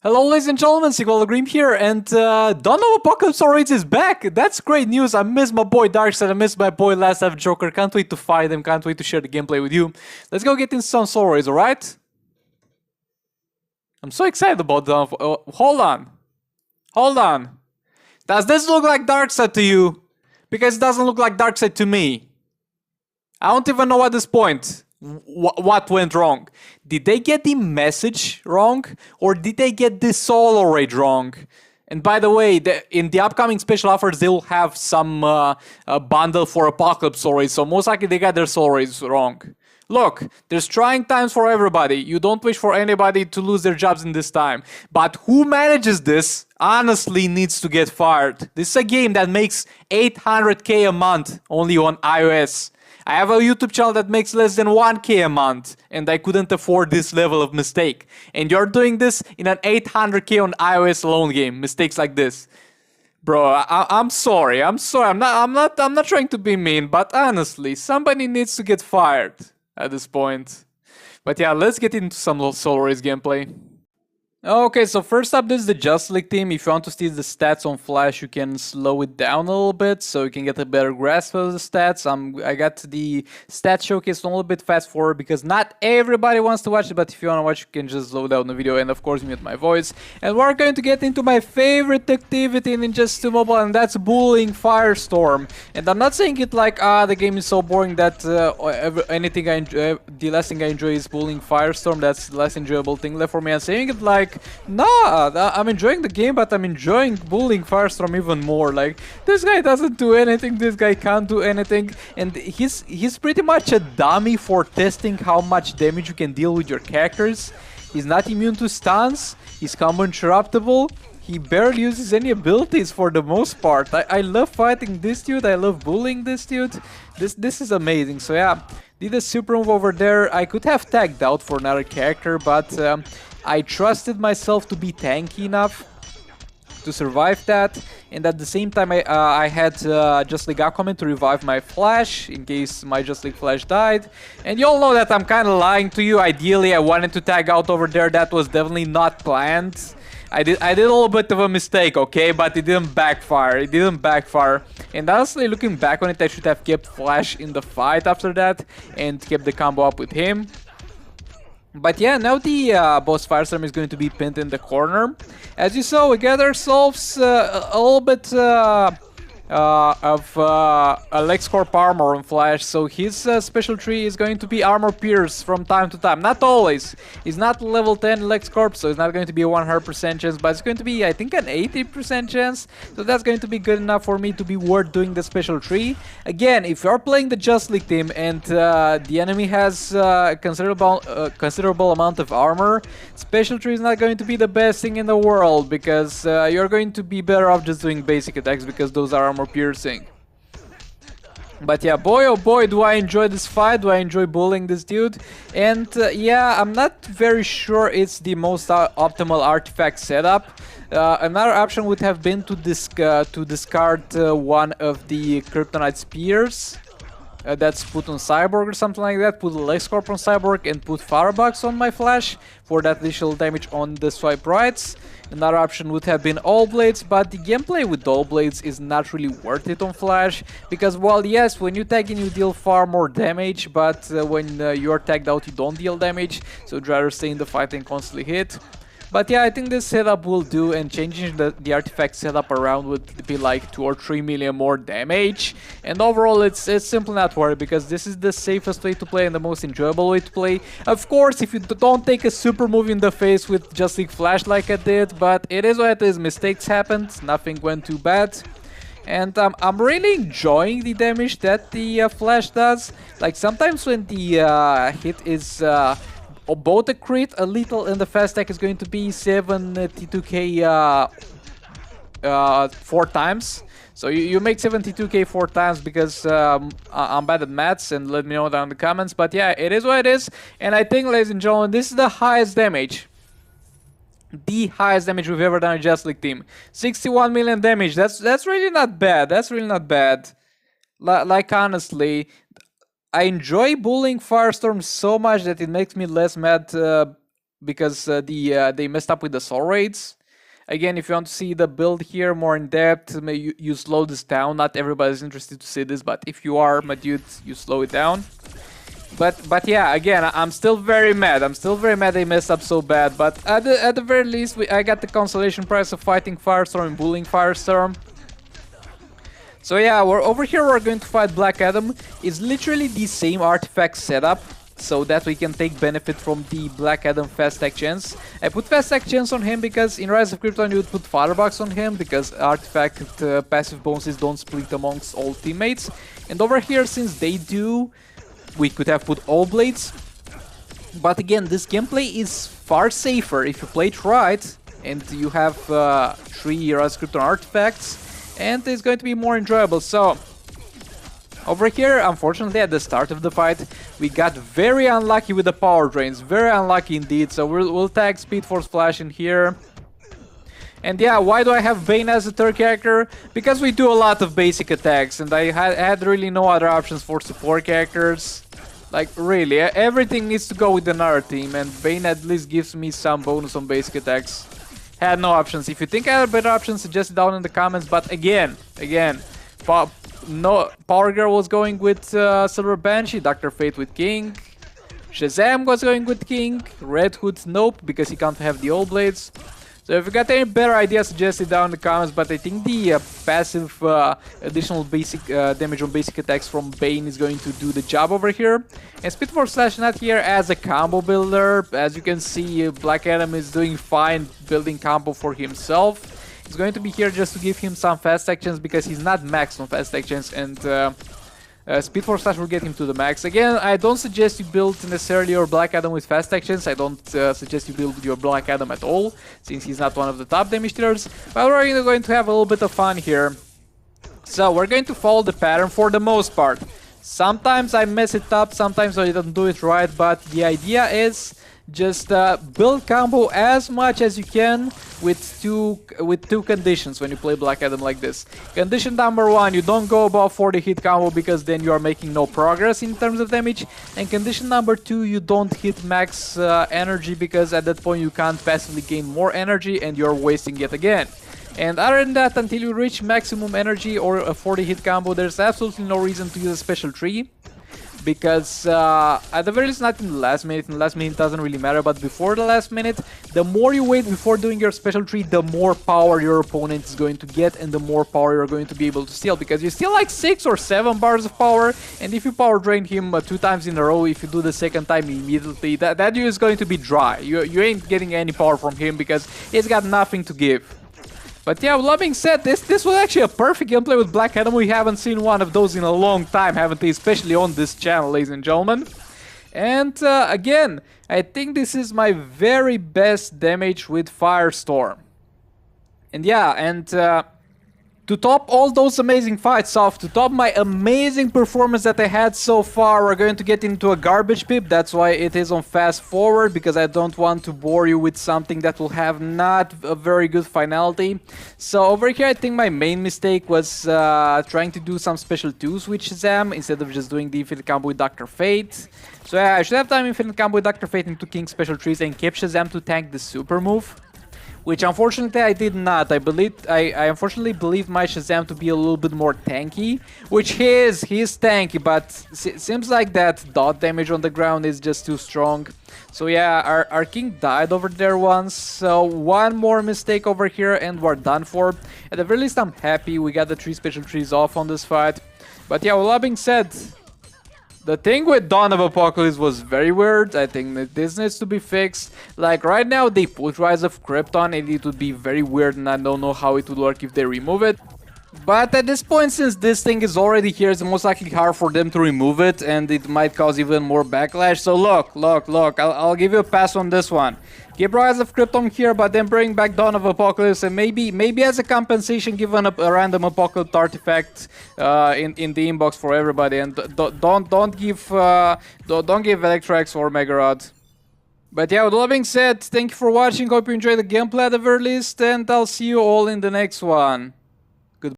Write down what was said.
Hello, ladies and gentlemen, Green here, and don't know Apokolips already is back. That's great news. I miss my boy Darkseid, I miss my boy Last Half Joker. Can't wait to fight him, can't wait to share the gameplay with you. Let's go get in some stories, alright? I'm so excited about them. Hold on. Does this look like Darkseid to you? Because it doesn't look like Darkseid to me. I don't even know at this point what went wrong. Did they get the message wrong, or did they get the solo raid wrong? And by the way, in the upcoming special offers, they will have some bundle for Apokolips stories, so most likely they got their solo raids wrong. Look, there's trying times for everybody. You don't wish for anybody to lose their jobs in this time. But who manages this honestly needs to get fired. This is a game that makes 800k a month only on iOS. I have a YouTube channel that makes less than 1k a month, and I couldn't afford this level of mistake. And you're doing this in an 800k on iOS alone game, mistakes like this. Bro, I'm sorry. I'm not trying to be mean, but honestly, somebody needs to get fired at this point. But yeah, let's get into some solo race gameplay. Okay, so first up, this is the Just League team. If you want to see the stats on Flash, you can slow it down a little bit so you can get a better grasp of the stats. I got the stat showcase a little bit fast forward because not everybody wants to watch it, but if you want to watch, you can just slow down the video and of course mute my voice. And we're going to get into my favorite activity in Just 2 Mobile, and that's bullying Firestorm. And I'm not saying it like, the game is so boring that anything I enjoy, the last thing I enjoy is bullying Firestorm. That's the less enjoyable thing left for me. I'm saying it like, nah, I'm enjoying the game, but I'm enjoying bullying Firestorm even more. Like, this guy doesn't do anything, this guy can't do anything, and he's pretty much a dummy for testing how much damage you can deal with your characters. He's not immune to stuns, he's combo interruptible, he barely uses any abilities for the most part. I love fighting this dude, I love bullying this dude. This is amazing. So yeah, did a super move over there. I could have tagged out for another character, but I trusted myself to be tanky enough to survive that, and at the same time I had Just League Aquaman to revive my Flash in case my Just League Flash died. And you all know that I'm kind of lying to you. Ideally I wanted to tag out over there. That was definitely not planned. I did a little bit of a mistake, okay, but it didn't backfire. And honestly, looking back on it, I should have kept Flash in the fight after that and kept the combo up with him. But yeah, now the boss Firestorm is going to be pinned in the corner. As you saw, we got ourselves a little bit of a LexCorp armor on Flash, so his special tree is going to be armor pierce from time to time. Not always. He's not level 10 LexCorp, so it's not going to be a 100% chance, but it's going to be, I think, an 80% chance. So that's going to be good enough for me to be worth doing the special tree. Again, if you're playing the Just League team and the enemy has a considerable amount of armor, special tree is not going to be the best thing in the world, because you're going to be better off just doing basic attacks, because those are armor piercing. But yeah, boy oh boy, do I enjoy this fight, do I enjoy bullying this dude. And yeah, I'm not very sure it's the most optimal artifact setup. Another option would have been to discard one of the Kryptonite Spears that's put on Cyborg or something like that, put a LexCorp on Cyborg and put Firebox on my Flash for that additional damage on the swipe rights. Another option would have been All Blades, but the gameplay with All Blades is not really worth it on Flash, because while yes, when you tag in you deal far more damage, but when you're tagged out you don't deal damage, so I'd rather stay in the fight and constantly hit. But yeah, I think this setup will do, and changing the artifact setup around would be like 2 or 3 million more damage. And overall, it's simply not worth it, because this is the safest way to play and the most enjoyable way to play. Of course, if you don't take a super move in the face with Just League Flash like I did, but it is what it is. Mistakes happened, nothing went too bad. And I'm really enjoying the damage that the Flash does. Like sometimes when the hit is both a crit, a lethal, and the fast attack is going to be 72k 4 times. So you make 72k 4 times, because I'm bad at maths, and let me know down in the comments. But yeah, it is what it is. And I think, ladies and gentlemen, this is the highest damage. The highest damage we've ever done in Just League team. 61 million damage. That's really not bad. That's really not bad. Like honestly, I enjoy bullying Firestorm so much that it makes me less mad because they messed up with the soul raids. Again, if you want to see the build here more in depth, you slow this down. Not everybody's interested to see this, but if you are, my dude, you slow it down. But yeah, again, I'm still very mad. I'm still very mad they messed up so bad. But at the very least, I got the consolation prize of fighting Firestorm and bullying Firestorm. So yeah, over here we're going to fight Black Adam. It's literally the same artifact setup, so that we can take benefit from the Black Adam fast attack chance. I put fast attack chance on him because in Rise of Krypton you would put Firebox on him because artifact passive bonuses don't split amongst all teammates. And over here, since they do, we could have put all blades. But again, this gameplay is far safer if you play it right and you have 3 Rise of Krypton artifacts, and it's going to be more enjoyable. So over here, unfortunately, at the start of the fight, we got very unlucky with the power drains. Very unlucky indeed. So we'll tag Speed Force Flash in here. And yeah, why do I have Bane as a third character? Because we do a lot of basic attacks, and I had really no other options for support characters. Like, really, everything needs to go with another team, and Bane at least gives me some bonus on basic attacks. Had no options. If you think I had better options, suggest it down in the comments. But again, Power Girl was going with Silver Banshee, Dr. Fate with King, Shazam was going with King, Red Hood nope, because he can't have the old blades. So if you got any better ideas, suggest it down in the comments. But I think the passive additional basic damage on basic attacks from Bane is going to do the job over here. And Speed Force Slash not here as a combo builder. As you can see, Black Adam is doing fine building combo for himself. He's going to be here just to give him some fast actions because he's not maxed on fast actions, and Speed Force Slash will get him to the max. Again, I don't suggest you build necessarily your Black Adam with fast actions. I don't suggest you build your Black Adam at all, since he's not one of the top damage dealers. But we're going to have a little bit of fun here. So we're going to follow the pattern for the most part. Sometimes I mess it up, sometimes I don't do it right, but the idea is just build combo as much as you can with two conditions when you play Black Adam like this. Condition number 1, you don't go above 40 hit combo because then you are making no progress in terms of damage. And condition number 2, you don't hit max energy because at that point you can't passively gain more energy and you're wasting it again. And other than that, until you reach maximum energy or a 40 hit combo, there's absolutely no reason to use a special tree. Because at the very least, not in the last minute. In the last minute doesn't really matter, but before the last minute, the more you wait before doing your special tree, the more power your opponent is going to get and the more power you're going to be able to steal. Because you steal like 6 or 7 bars of power, and if you power drain him 2 times in a row, if you do the second time immediately, that is going to be dry. You ain't getting any power from him because he's got nothing to give. But yeah, with that being said, this was actually a perfect gameplay with Black Adam. We haven't seen one of those in a long time, haven't we? Especially on this channel, ladies and gentlemen. And again, I think this is my very best damage with Firestorm. And yeah, and to top all those amazing fights off, to top my amazing performance that I had so far, we're going to get into a garbage pip. That's why it is on fast forward, because I don't want to bore you with something that will have not a very good finality. So over here, I think my main mistake was trying to do some special 2s with Shazam instead of just doing the infinite combo with Dr. Fate. So yeah, I should have done infinite combo with Dr. Fate into King's special trees and kept Shazam to tank the super move. Which unfortunately I did not. I unfortunately believe my Shazam to be a little bit more tanky, which he's tanky, but seems like that dot damage on the ground is just too strong. So yeah, our king died over there once, so one more mistake over here and we're done for. At the very least, I'm happy we got the 3 special trees off on this fight. But yeah, with that being said, the thing with Dawn of Apokolips was very weird. I think that this needs to be fixed. Like right now they put Rise of Krypton and it would be very weird, and I don't know how it would work if they remove it. But at this point, since this thing is already here, it's most likely hard for them to remove it, and it might cause even more backlash. So look, I'll give you a pass on this one. Keep Rise of Krypton here, but then bring back Dawn of Apokolips, and maybe as a compensation, give a random Apocalypse artifact in the inbox for everybody, and don't give Electrox or Megarod. But yeah, with all that being said, thank you for watching. Hope you enjoyed the gameplay at the very least, and I'll see you all in the next one.